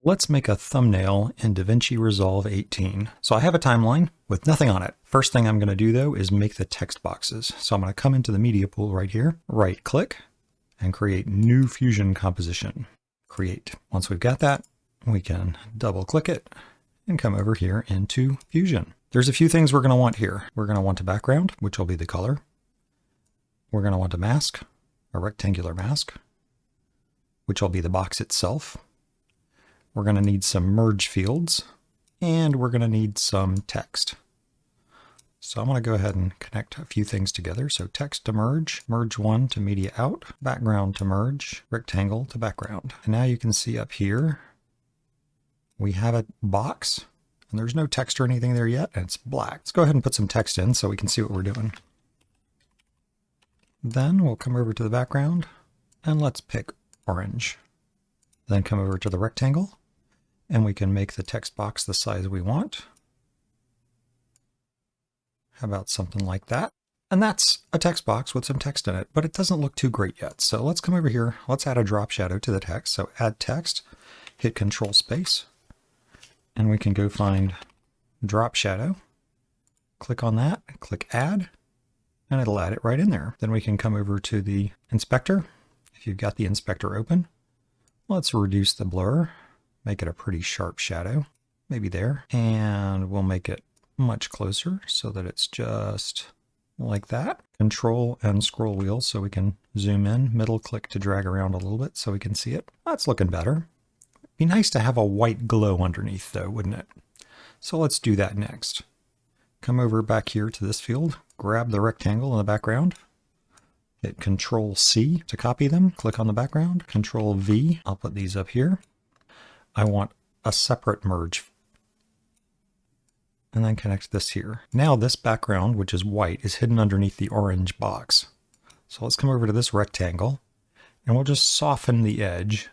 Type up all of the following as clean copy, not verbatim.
Let's make a thumbnail in Davinci Resolve 18. So I have a timeline with nothing on it. First thing I'm going to do though is make the text boxes. So I'm going to come into the media pool right here, right click, and create new fusion composition. Create. Once we've got that, we can double click it and come over here into Fusion. There's a few things we're going to want here. We're going to want a background, which will be the color. We're going to want a mask, a rectangular mask, which will be the box itself. We're going to need some merge fields, and we're going to need some text. So I'm going to go ahead and connect a few things together. So text to merge, merge one to media out, background to merge, rectangle to background. And now you can see up here, we have a box, and there's no text or anything there yet, and it's black. Let's go ahead and put some text in so we can see what we're doing. Then we'll come over to the background, and let's pick orange. Then come over to the rectangle, and we can make the text box the size we want. How about something like that? And that's a text box with some text in it, but it doesn't look too great yet. So let's come over here. Let's add a drop shadow to the text. So add text, hit Control Space, and we can go find drop shadow. Click on that, click add, and it'll add it right in there. Then we can come over to the inspector. If you've got the inspector open, let's reduce the blur, make it a pretty sharp shadow, maybe there. And we'll make it much closer so that it's just like that. Control and scroll wheel so we can zoom in, middle click to drag around a little bit so we can see it. That's looking better. Be nice to have a white glow underneath though, wouldn't it? So let's do that next. Come over back here to this field, grab the rectangle in the background, hit Control C to copy them, click on the background, Control V, I'll put these up here. I want a separate merge, and then connect this here. Now this background, which is white, is hidden underneath the orange box. So let's come over to this rectangle, and we'll just soften the edge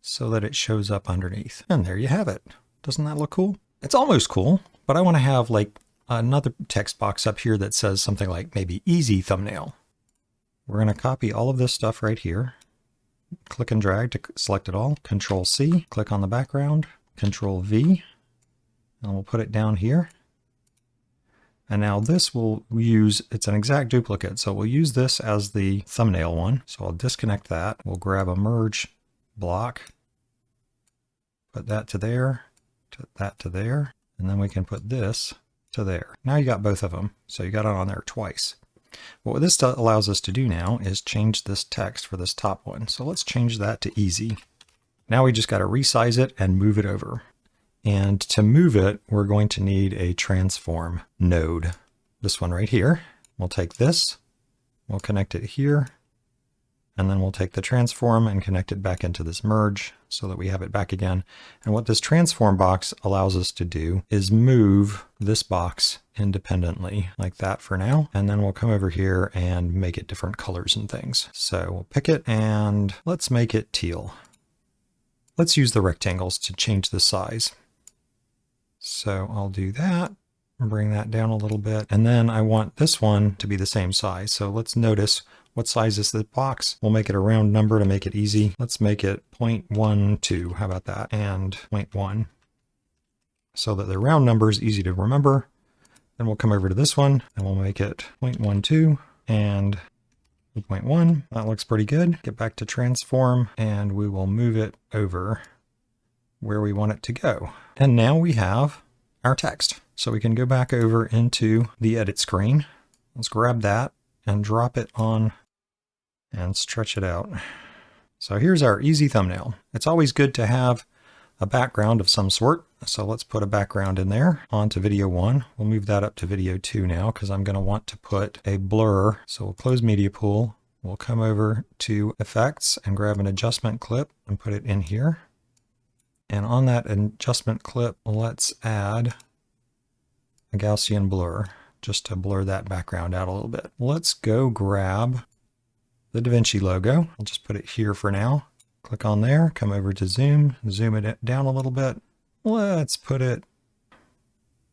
so that it shows up underneath. And there you have it. Doesn't that look cool? It's almost cool, but I want to have like another text box up here that says something like maybe easy thumbnail. We're going to copy all of this stuff right here. Click and drag to select it all. Control C, click on the background, Control V, and we'll put it down here. And now this will use, it's an exact duplicate, so we'll use this as the thumbnail one. So I'll disconnect that. We'll grab a merge block, put that to there, that to there, and then we can put this to there. Now you got both of them, so you got it on there twice. What this allows us to do now is change this text for this top one. So let's change that to easy. Now we just got to resize it and move it over. And to move it, we're going to need a transform node. This one right here. We'll take this, we'll connect it here, and then we'll take the transform and connect it back into this merge so that we have it back again. And what this transform box allows us to do is move this box independently like that for now. And then we'll come over here and make it different colors and things. So we'll pick it and let's make it teal. Let's use the rectangles to change the size. So I'll do that, bring that down a little bit. And then I want this one to be the same size. So let's notice what size is the box. We'll make it a round number to make it easy. Let's make it 0.12. How about that? And 0.1. So that the round number is easy to remember. Then we'll come over to this one and we'll make it 0.12 and 2.1. That looks pretty good. Get back to transform and we will move it over where we want it to go. And now we have our text. So we can go back over into the edit screen. Let's grab that and drop it on and stretch it out. So here's our easy thumbnail. It's always good to have a background of some sort. So let's put a background in there onto video 1. We'll move that up to video 2 now because I'm going to want to put a blur. So we'll close media pool. We'll come over to effects and grab an adjustment clip and put it in here. And on that adjustment clip, let's add a Gaussian blur just to blur that background out a little bit. Let's go grab the Davinci logo. I'll just put it here for now. Click on there, come over to zoom it down a little bit. Let's put it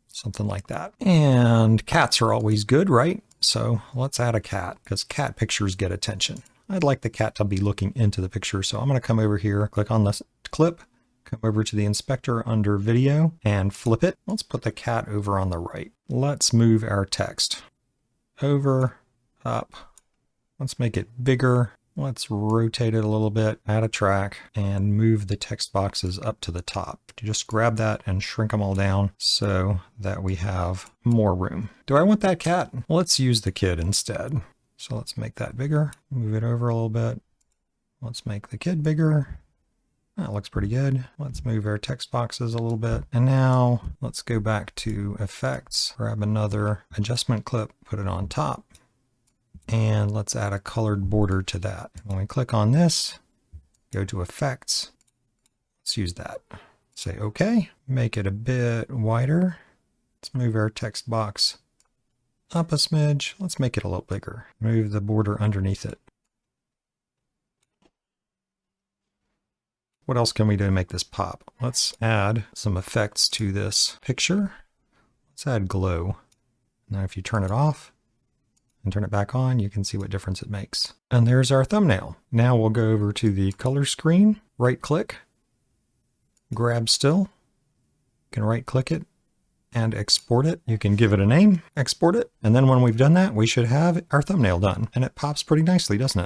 something like that. And cats are always good, right? So let's add a cat because cat pictures get attention. I'd like the cat to be looking into the picture. So I'm going to come over here, click on this clip, Come over to the inspector under video and flip it. Let's put the cat over on the right. Let's move our text over, up. Let's make it bigger. Let's rotate it a little bit, add a track, and move the text boxes up to the top. Just grab that and shrink them all down so that we have more room. Do I want that cat? Let's use the kid instead. So let's make that bigger, move it over a little bit. Let's make the kid bigger. That looks pretty good. Let's move our text boxes a little bit. And now let's go back to effects, grab another adjustment clip, put it on top. And let's add a colored border to that. When we click on this, go to effects, let's use that. Say OK, make it a bit wider. Let's move our text box up a smidge. Let's make it a little bigger. Move the border underneath it. What else can we do to make this pop? Let's add some effects to this picture. Let's add glow. Now if you turn it off, and turn it back on, you can see what difference it makes. And there's our thumbnail. Now we'll go over to the color screen, right click, grab still, you can right click it and export it. You can give it a name, export it, and then when we've done that, we should have our thumbnail done. And it pops pretty nicely, doesn't it?